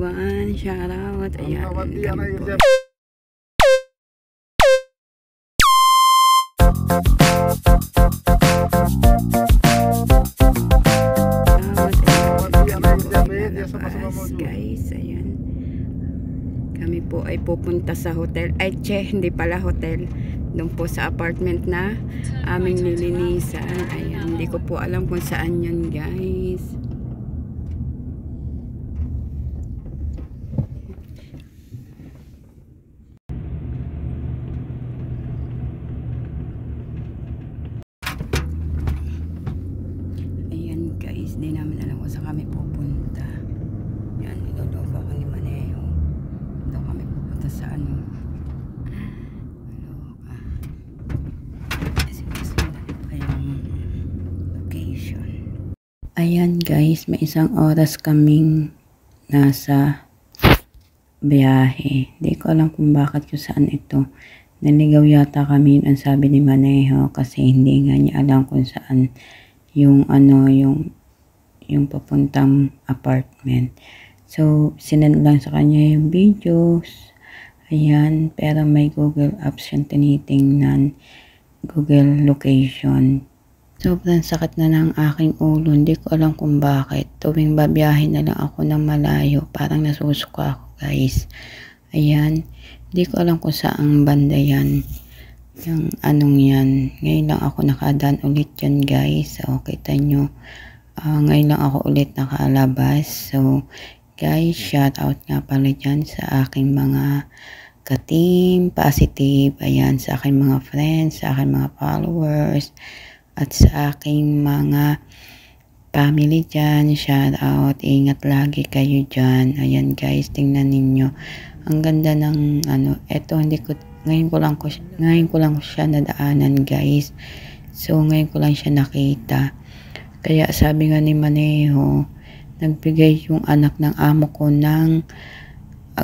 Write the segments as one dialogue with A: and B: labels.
A: everyone. Shout out. Ayan. Kami po. Guys, ayan. Kami po ay pupunta sa hotel. Ay, hindi pala hotel. Doon po sa apartment na aming nilinisan. Ayan, hindi ko po alam kung saan yun, guys. Ayan, guys, hindi namin alam kung saan kami pupunta. Yan, niloloko ako ni Maneo. Doon kami pupunta sa ano. Ayan guys, may isang oras kaming nasa biyahe. Hindi ko alam kung bakit kung saan ito. Naligaw yata kami, ang sabi ni Maneho, kasi hindi nga niya alam kung saan yung ano, yung papuntang apartment. So, sinend lang sa kanya yung videos. Ayan, pero may Google Apps yung tinitingnan. Google Location. Sobrang sakit na ng aking ulo. Hindi ko alam kung bakit. Tuwing babiyahe na lang ako ng malayo. Parang nasusuka ako, guys. Ayan. Hindi ko alam kung saan banda yan. Yung anong yan. Ngayon lang ako nakadaan ulit yan, guys. So, kita nyo. Ngayon lang ako ulit nakalabas. So, guys, shout out nga pala dyan sa aking mga ka-team positive. Ayan, sa aking mga friends, sa aking mga followers, at sa aking mga family dyan. Shout out, ingat lagi kayo dyan. Ayan guys, tingnan ninyo. Ang ganda ng ano, eto ngayon ko lang siya nadaanan guys. So ngayon ko lang siya nakita. Kaya sabi nga ni Maneho, nagbigay yung anak ng amo ko ng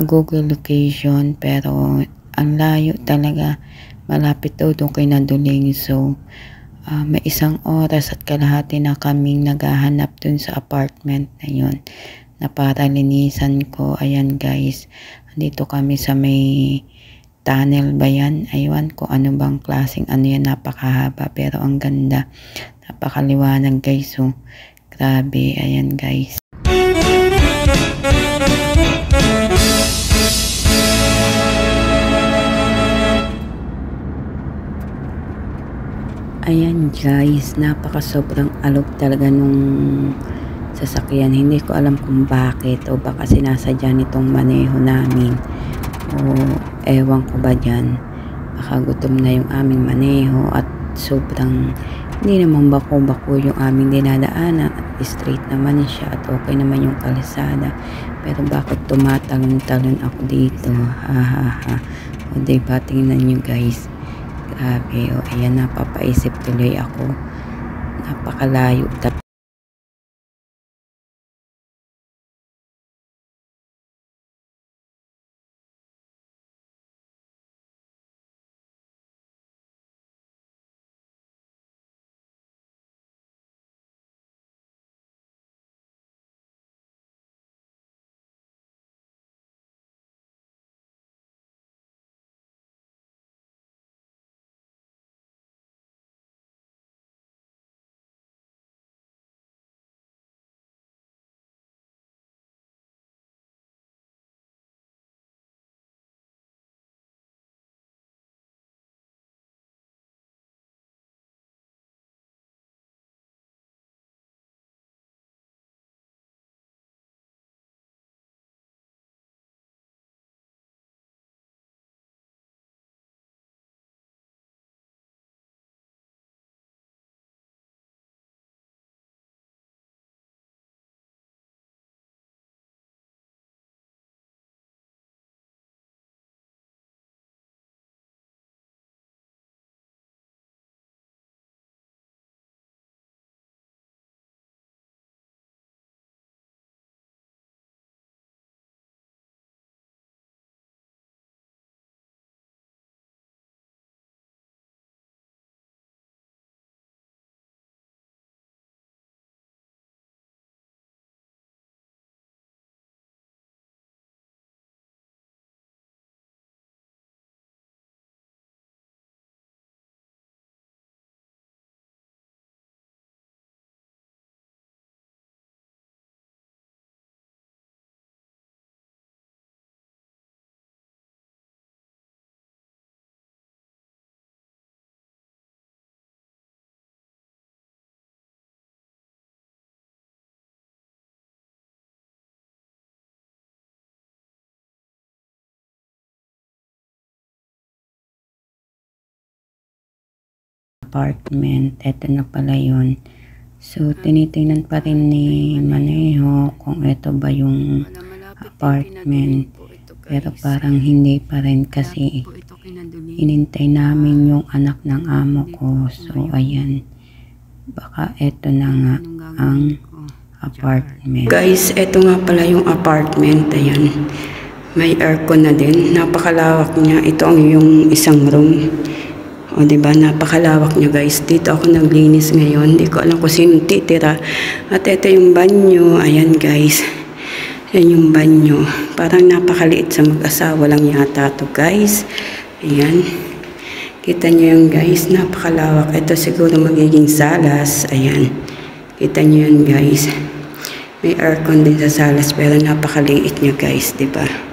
A: Google Location, pero ang layo talaga. Malapit daw doon kay Naduling. So may isang oras at kalahati na kaming naghahanap dun sa apartment na yun na para linisan ko. Ayan guys, dito kami sa may tunnel ba yan? Aywan ko ano bang klaseng ano yan, napakahaba pero ang ganda, napakaliwanag guys. So grabe, ayan guys. Ayan guys, sobrang alog talaga nung sasakyan. Hindi ko alam kung bakit o baka sinasadya nitong Maneho namin o ewan ko ba dyan. Baka gutom na yung aming Maneho at sobrang hindi naman bako-bako yung aming dinadaanan at straight naman siya at okay naman yung kalsada. Pero bakit tumatalon-talon ako dito? O diba, tingnan nyo guys. Grabe, ayan, napapaisip tuloy ako. Napakalayo. apartment. Ito na pala yun. So, tinitingnan pa rin ni Maneho kung ito ba yung apartment. Pero parang hindi pa rin kasi inintay namin yung anak ng amo ko. So, ayan. Baka ito na nga ang apartment. Guys, ito nga pala yung apartment. Ayan. May aircon na din. Napakalawak niya. Ito ang yung isang room. O, diba? Napakalawak niya, guys. Dito ako naglinis ngayon. Hindi ko alam kung sino titira. At ito yung banyo. Ayan, guys. Yan yung banyo. Parang napakaliit sa mag-asawa lang yata to, guys. Ayan. Kita nyo yun, guys. Napakalawak. Ito siguro magiging salas. Ayan. Kita nyo yun, guys. May aircon din sa salas pero napakaliit niya, guys. Diba?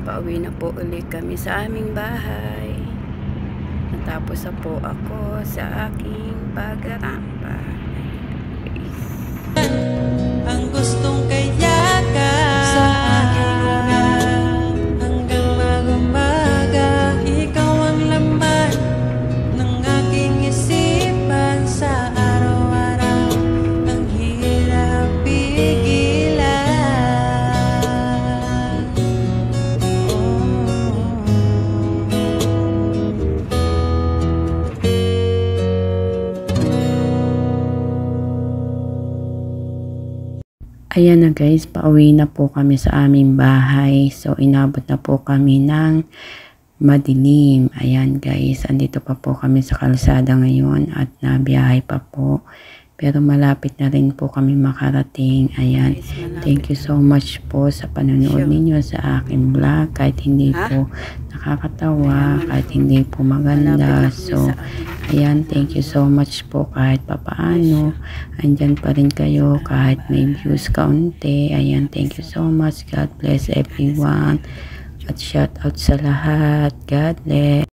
A: Pauwi na po ulit kami sa aming bahay. Natapos na po ako sa aking pag-arampa.
B: Ang gustong kayakap sa aking harap hanggang mag-umaga. Ikaw ang laman ng aking isipan sa araw-araw. Ang hirap pigilan.
A: Ayan na, guys, pauwi na po kami sa aming bahay. So, inabot na po kami ng madilim. Ayan, guys, andito pa po kami sa kalsada ngayon at nabiyahe pa po. Pero malapit na rin po kami makarating. Ayan, thank you so much po sa panonood ninyo sa aking vlog. Kahit hindi po nakakatawa, kahit hindi po maganda. So, ayan, thank you so much po kahit papaano. Andyan pa rin kayo kahit may views kaunti. Ayan, thank you so much. God bless everyone. At shout out sa lahat. God bless.